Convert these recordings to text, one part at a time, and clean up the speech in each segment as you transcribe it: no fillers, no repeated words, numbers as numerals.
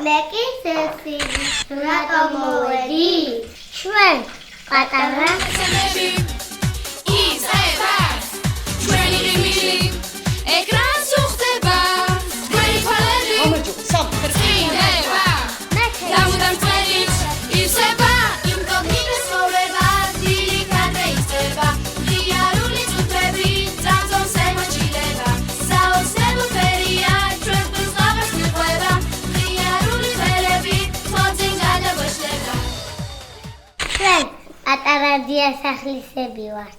ლეკის ესი რატომ მოვედი ჩვენ პატარა იზრდება ჩვენი რიმილი ეკრანს უხდება ჩვენი თვალები რწინდება დამუდამ წვენით ივსება იმკოგნიტო ცხოვრება დილი კადრე იწება ღიარული წუთები წამწონს ემოჩილება საოცრებო ფერია ჩვენ ბრძოლას მიყვება ღიარული ფერები თვალწინ გადაბაშდება ჩვენ პატარა დიასახლისები ვართ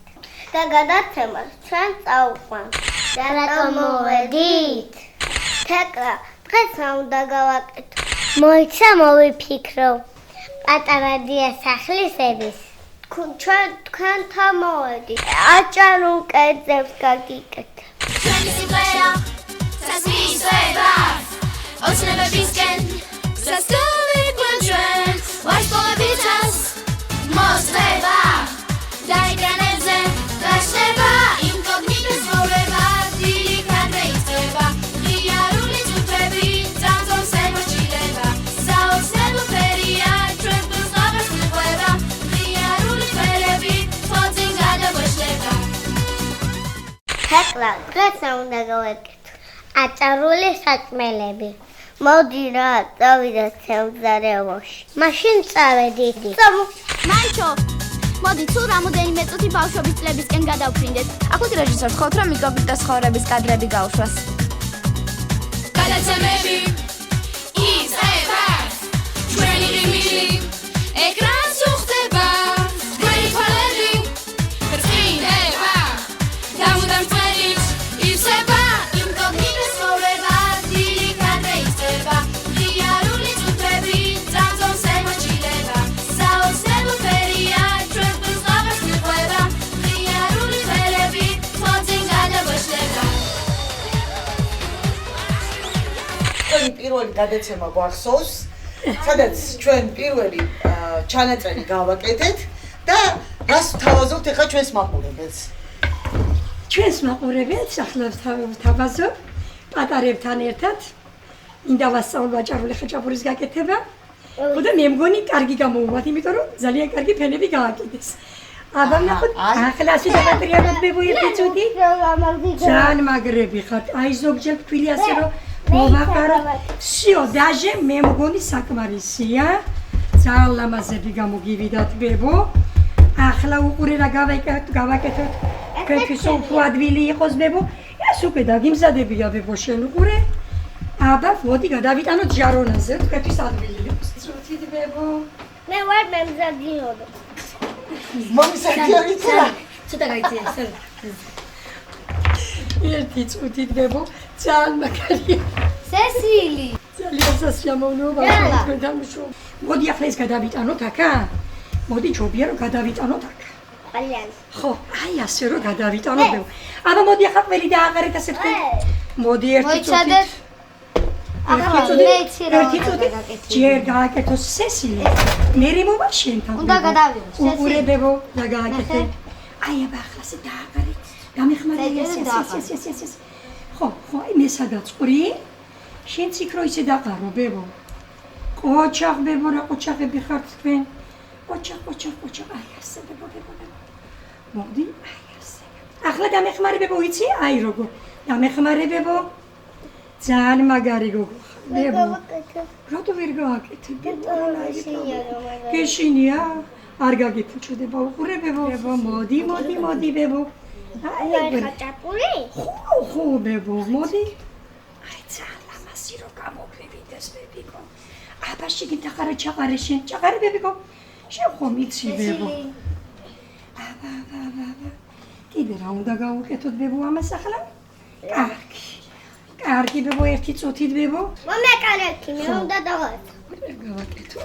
და გადაცემას ჩვენ წაუყვანთ და რატომ მოვედით თეკლა დღეს რა უნდა გავაკეთო მოიცა მოვიფიქრო პატარა დიასახლისების ჩვენ თქვენთან მოვედით აჭარულ კერძებს გაგიკეთეთ ჩვენი სიმღერა სასვისება ოცნებებისკენ სასწაულიდან ჩვენ ვარსკვლავებიცას მოსწრება და ეკრანებზე გაშლება იმკოგნიტო ცხოვრება დილი კადრე იწება ღიარული წუთები წამწონს ემოჩილება საოცრებო ფერია ჩვენ ბრძოლას მიყვება ღიარული ფერები თვალწინ გადაბაშდება თეკლა დღეს რა უნდა გავაკეთო აჭარული საჭმელები მოდი რა წავიდეთ სამზარეულოში მაშინ წავედით მაიჩო მოდი თუ რამოდენიმე წუთი ბავშვობის წლებისკენ გადავფრინდეთ აქეთ რეჟისორს ხოთ რომ მიკროფონის ხოვრების კადრები გავშვას გადაცემები იზრდება ჩვენი რიმილი ეკრანს უხდება ჩვენი თვალები რწინდება დამუდამ წვენით ივსება იმკოგნიტო ცხოვრება დილი კადრე იწება ღიარული წუთები წამწონს ემოჩილება საოცრებო ფერია ჩვენ ბრძოლას მიყვება ღიარული ფერები თვალწინ გადაბაშდება ჩვენი პირველი გადაცემა გვახსოვს, სადაც ჩვენ პირველი ჩანაწერი გავაკეთეთ და რას ვთავაზობთ ახლა ჩვენს მაყურებელს. ჩვენს მაყურებელს ახლავს თავაზობ პატარებთან ერთად მინდა ვასწავლო აჭარული ხაჭაპურის გაკეთება. ხოდა მე მგონი კარგი გამოვუვათ, იმიტომ რომ ძალიან კარგი ფენები გააკეთეს. აბა ნახოთ ახლა შედაგატრიალოთ ბებოები წუთი. ძალიან მაგრები ხართ. აი ზოგჯერ თქვილი ასე რომ მოვაყარო. всё, даже მე მგონი საკმარისია. ძალიან ლამაზები გამოგივიდათ ბებო. ახლა უყურე რა გავაკეთოთ. ქეფის უფრო ადვილი იყოს ბებო. ეს უკვე დაგიმზადებია ბებო შენ უყურე. აბა მოდი გადავიტანოთ ჟარონაზე. ქეფის ადვილი იყოს. წუთით ბებო. მე ვარ მემზადინოდო მომისაკიორით რა. ცოტა გაიწია ეს. ერთი წუთით ბებო. ძალიან მაგარია. სესილი ძალიან სასიამოვნოა თქვენ დამშო. მოდი ახლა ეს გადავიტანოთ აქა. მოდი ჯობია რომ გადავიტანოთ აქა. ძალიან ხო, აი ასე რომ გადავიტანოთ ბებო. აბა მოდი ახლა ყველი დააყარეთ ასე თქვენ. მოდი ერთი წუთით. ერთი წუთით. ჯერ გააკეთო სესილი. მერე მოვა შენთან. უნდა გადავიდე უყურე ბებო და გააკეთე. აი აბა ახლა ასე დააყარეთ. გამეხმარებია ეს. ხო, აი მე სადაც ყრი. შენც იქ რო ისე დაყარო ბებო. ყოჩაღ ბებო რა ყოჩაღები ხართ თქვენ? ყოჩაღ. აი ასე ბებო. მოდი, აი ასე. ახლა დამეხმარებებო იცი? აი როგორ. დამეხმარებებო. ძალიან მაგარი გოგო. ბებო. რატო ვერ გააკეთე? გეშინია? არ გაგეთუჩდება უყურე ბებო. მოდი ბებო. აი ხაჭაპური ხო ბებო, მოდი. აი ძალიან ლამაზი რო გამოგვივიდეს ბებიკო. აბა შეგიტახარა ჩაყარე შენ, ჩაყარე ბებიკო. შენ ხომ იცი ბებო. აბა. კიდე რა უნდა გავუკეთოთ ბებო ამას ახლა? კარგი ბებო, ერთი წუთით ბებო. მომეკარეთი მე უნდა დავაწყო გავაკეთო,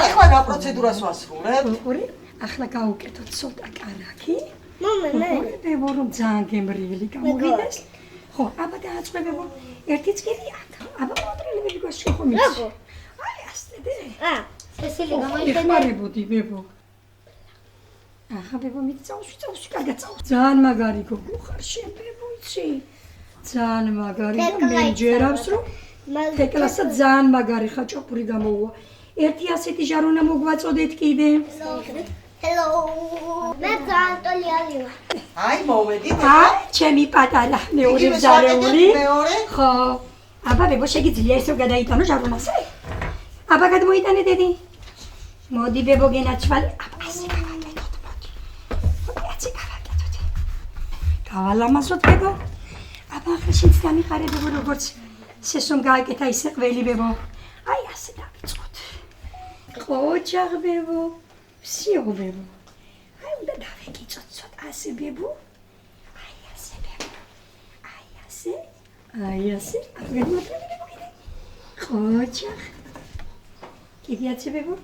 ახლა რა პროცედურას ვასრულებ? უყურე, ახლა გავუკეთოთ ცოტა კარაქი. მომე ბებო რომ ძალიან გემრიელი გამოვიდეს. ხო, აბა დააწყვებებო. ერთი წკილი აქ. აბა მოტრილებები გასშეხო მის. აი ასე დე. სესილი გამოიყენე. ეხმარებოდი ბებო. ახლა ბებო მიწავში, კარგად წავ. ძალიან მაგარი გოგო ხარ შენ ბებო, იცი? ძალიან მაგარი და მე ჯერავს რომ თეკლასაც ძალიან მაგარი ხაჭაპური გამოუვა. ერთი ასეთი ჟარონა მოგვაწოდეთ კიდე. Hello. მე ანტოლიანი ვარ. აი მოვედით. ჩემი პატარა მეორე იგივე ზარეული. მეორე? ხო. აბა ბებო შეგიძლია ესო გადაიტანო ჟარონასე? აბა გადმოიტანე დედი. მოდი ბებო გენაჩვალი. აბა ასე გავაკეთოთ მოდი. მოდი ასე გავაკეთოთ. გავალამაზოთ ბებო. აბა ახლა შეც დამიხარე ბებო როგორც სესომ გააკეთა ისე ყველი ბებო. აი ასე დავიწყოთ. ყოჩაღ ბებო. всё ბებო. აი უნდა დავეკიცოთ ცოტა ასე ბებო. აი ასე ბებო. აი ასე. აი ასე. ყოჩაღ. კიდე ასე ბებო.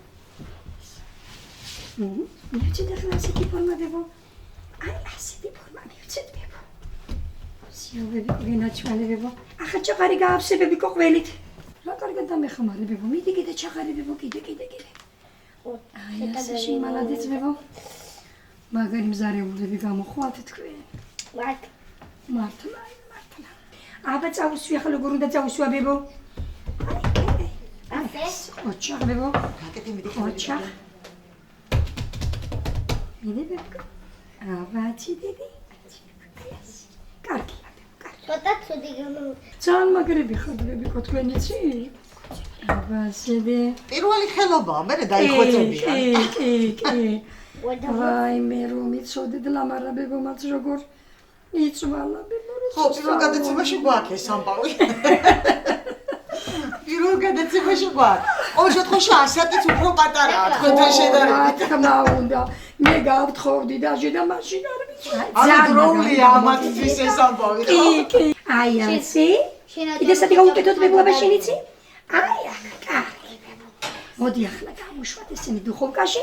მიუჩი და კლასიკი ფორმა ბებო. აი ასეთი ფორმა მივცეთ ბებო. всё ბებო გენაჩვალი ბებო. ახლა ჩაყარი გაავსებები ყოყველით. რა კარგად დამეხმარე ბებო. მიდი კიდე ჩაყარი ბებო კიდე. აი ასე შემალადეც ბებო. მაგარი მზარეულები გამოხვალთ თქვენ. მართლა. აბა წავუსვი ახლა როგორ უნდა წავუსვა ბებო? ოჩახ ბებო. გაკეთე მიდი. ოჩახ. მიდი ბებო. აბაჩი დედი. კარგი. ცოტა ცუდი გამოვა. ძალიან მაგრები ხართ ბებიკო თქვენიცი? აბა შედე. პირველი ხელობაა, მე დაიხვეწებია. კი. ვაი მე რომ მიცოდეთ ლამარა ბებო მათ როგორ იწვალა ბებო. ხო, პირველ გადაცემაში გვაქვს ეს ამბავი. პირველ გადაცემაში გვაქვს. ყოველ შემთხვევაში ასაკიც უფრო პატარაა თქვენთან შედარებით. თქმა უნდა, მე გავთხოვდი დაჟე და მაშინ არ ვიცი. ანუ დროულია ამათთვის ეს ამბავი, ხო? კი. აი ასე. კიდე საერთოდ გაუკეთოთ ბებო აბა შენიცი? აი ახლა კარგი ბებო. მოდი ახლა გამუშვათ ესენი დუხოვკაში.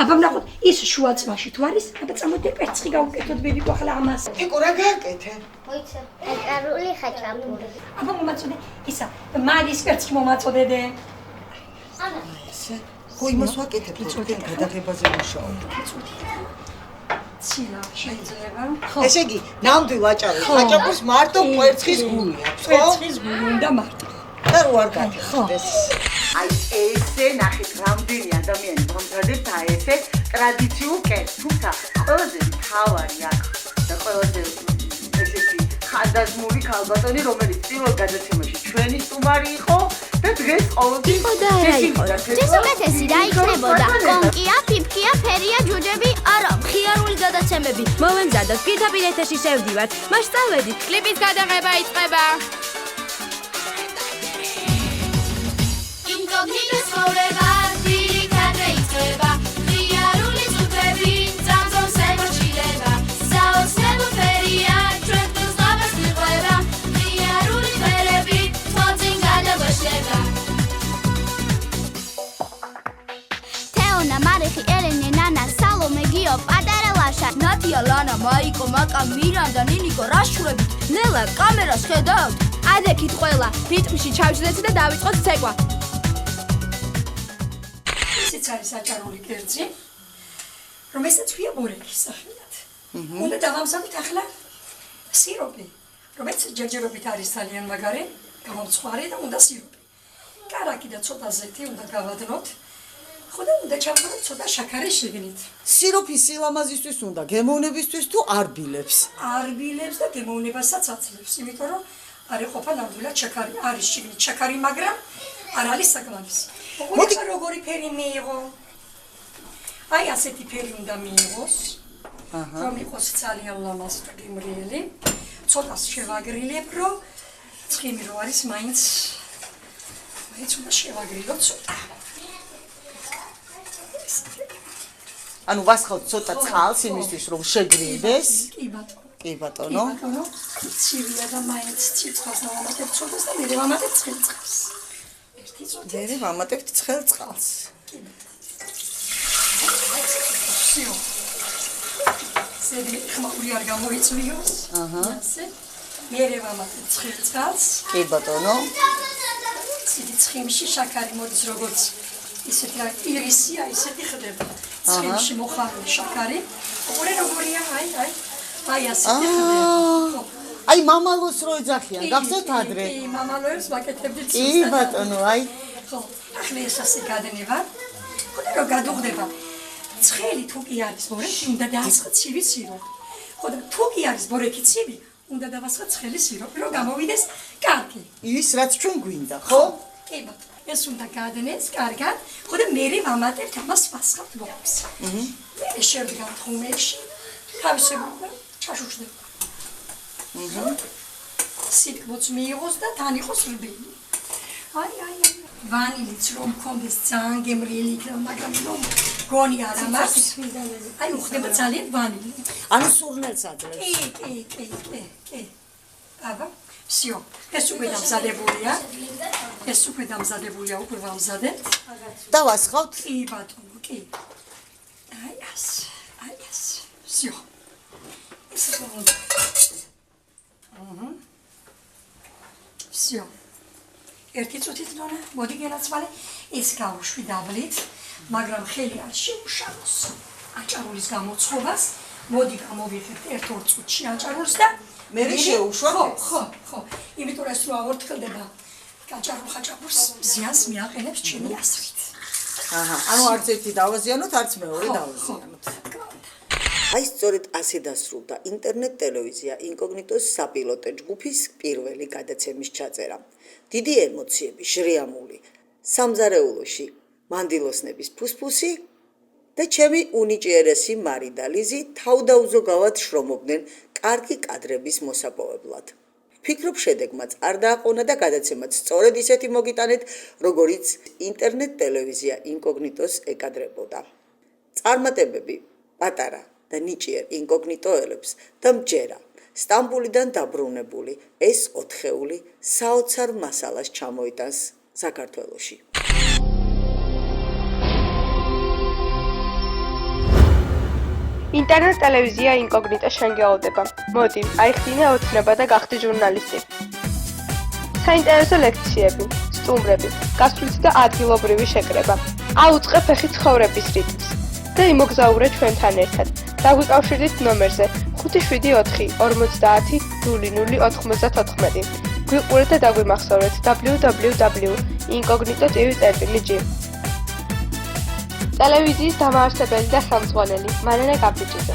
აბა ვნახოთ ის შუა წვაში თუ არის, აბა წამოდი პერცხი გაუკეთოთ ბებიკო ახლა ამას. ეკო რა გააკეთე? მოიცა. აკარული ხაჭაპური. აბა მომაწოდე ისა მაგის პერცხი მომაწოდე. ესე. ხო, იმას ვაკეთებ, თქვენ გადაღებაზე მუშაობ. ცილა შეიძლება? ხო. ესე იგი, ნამდვილ ვაჭარებს, ხაჭაპურს მარტო კვერცხის გული აქვს, ხო? პერცხის გული უნდა მარტო. და რო არ გაკეთდეს. აი ესე ნახეთ რამდენი ადამიანი გამზადებს აი ესე ტრადიციულ კერძს, თუმცა ყველაზე მთავარი აქ და ყველაზე ესეთი ხანდაზმული ქალბატონი, რომელიც პირველ გადაცემაში ჩვენი სტუმარი იყო და დღეს ყოველთვის იყო და არა იყო. ეს უკეთესი რა იქნებოდა? კონკია, ფიფკია, ფერია, ჯუჯები, არა, მხიარული გადაცემები. მოვემზადოთ, პირდაპირ ეთერში შევდივართ. მასშტაბებით, კლიპის გადაღება იწყება. ინკოგნიტო ცხოვრება, დიდი კადრე იწყება. მხიარული ზუსტები, წამსოს ემოჩილება. საოცრებო ფერია, ჩვენ თავს ღამეს მიყვება. მხიარული ფერები, თვალწინ გადაბაშება. თეონა, მარიხი, ელენე, ნანა, სალომე, გიო, პატარა ლაშა. ნათია, ლანა, მაიკო, მაკა, მირანდა, ნინიკო, რაშურებით. ნელა, კამერას ხედავთ? ადექით ყველა, რიტმში ჩავშლეთ და დავიწყოთ ცეკვა. ისიც არის საჭარული კერძი, რომელსაც ქვია ბორექის სახელად. უნდა დავამზადოთ ახლა სიროპი, რომელიც ჯერჯერობით არის ძალიან მაგარი, გამომწვარი და უნდა სიროპი. კარაკი და ცოტა ზეთი უნდა გავადნოთ. ხო და უნდა ჩავხაროთ ცოტა შაქარი შიგნით. სიროფი სილამაზისთვის უნდა, გემოვნებისთვის თუ არბილებს? არბილებს და გემოვნებასაც აცლებს, იმიტომ რომ არ იყოფა ნამდვილად შაქარი, არის შიგნით შაქარი, მაგრამ არ არის საკმარისი. მოდი როგორი ფერი მიიღო? აი ასეთი ფერი უნდა მიიღოს. რომ იყოს ძალიან ლამაზ და გემრიელი. ცოტას შევაგრილებ, რომ ცხიმი რო არის მაინც უნდა შევაგრილოთ ცოტა. ანუ ვასხავთ ცოტა წყალს იმისთვის რომ შეგრილდეს. კი ბატონო. კი ბატონო. ცივია და მაინც ციცხვას დავამატებ ცოტას და მე დავამატებ ცხელ წყალს. ერთი წუთი. მე ვამატებთ ცხელ წყალს. всё. ზედი ხმაური არ გამოიწვიოს. ასე. მე ვამატებ ცხელ წყალს. კი ბატონო. ცივი ცხიმში შაქარი მოდის როგორც ისეთი ირისია, ისეთი ხდება. ცხიმში მოხარული შაქარი. ოღონდ როგორია, აი ასეთი ხდება. აი მამალოს რო ეძახიან, გახსოვთ ადრე? კი, მამალოებს ვაკეთებდით კი ბატონო, აი. ხო, ახლა ეს ასე გადანება. ხო და რო გადუღდება. ცხელი თუ კი არის ბორეთი, უნდა დაასხა ცივი სიროპი. ხო და თუ კი არის ბორეთი ცივი, უნდა დავასხა ცხელი სიროპი, რომ გამოვიდეს კარგი. ის რაც ჩვენ გვინდა, ხო? კი ბატონო. ეს უნდა გადანეს კარგად, ხო და მე ვამატებთ ამას ვასხავთ ბოლოს. მე შევდგავთ ხუმეში, თავისებურად ჩაშუქდება. სიტყვაც მიიღოს და თან იყოს რბილი. აი. ვანილიც რომ მქონდეს ძალიან გემრიელი იქნება, მაგრამ რომ გონი არ ამას. აი უხდება ძალიან ვანილი. ანუ სურნელს აძლევს. კი. აბა, всё. ეს უკვე დამზადებულია. უკვე ვამზადებთ. დავასხავთ? კი ბატონო, კი. აი ეს. всё. ეს უნდა. всё. ერთი წუთით ნონა, მოდი გენაცვალე, ეს გავუშვი დაბლით, მაგრამ ხელი არ შეუშალოს. აჭარულის გამოცხობას, მოდი გამოვიხებთ 1-2 წუთში აჭარულს და მე შეუშვათ? ხო. იმიტომ ეს რო აღორთქლდება აჭარულ ხაჭაპურს ზიანს მიაყენებს ჩემი ასრით. აჰა, ანუ არც ერთი დავაზიანოთ, არც მეორე დავაზიანოთ. აი სწორედ ასე დასრულდა ინტერნეტ ტელევიზია ინკოგნიტოს საპილოტო ჯგუფის პირველი გადაცემის ჩაწერა. დიდი ემოციები, შრიამული, სამზარეულოში მანდილოსნების ფუსფუსი და ჩემი უნიჭიერესი მარი და ლიზი თავდაუზოგავად შრომობდნენ კარგი კადრების მოსაპოვებლად. ვფიქრობ, შედეგმაც არ დააყონა და გადაცემაც სწორედ ისეთი მოგიტანეთ, როგორიც ინტერნეტ ტელევიზია ინკოგნიტოს ეკადრებოდა. წარმატებები პატარა და ნიჭიერ ინკოგნიტოელებს და მჯერა სტამბულიდან დაბრუნებული ეს 4-ეული საოცარ მასალას ჩამოიტანს საქართველოში. ინტერნეტ ტელევიზია ინკოგნიტო შენ გეოლდება. მოდი, აიხდინე ოცნება და გახდი ჟურნალისტი. საინტერესო ლექციები, სტუმრები, გასვლით და ადგილობრივი შეკრება. აუწყე ფეხი ცხოვრების რიტმს და იმოგზაურე ჩვენთან ერთად. დაგვიკავშირდით ნომერზე 574 50 00 გვიყურეთ და დაგვიმახსოვრეთ www.incognito.tv.gr. ტელევიზიის დამაარსებელი და ხელმძღვანელი მარინა გაბიჯიძე.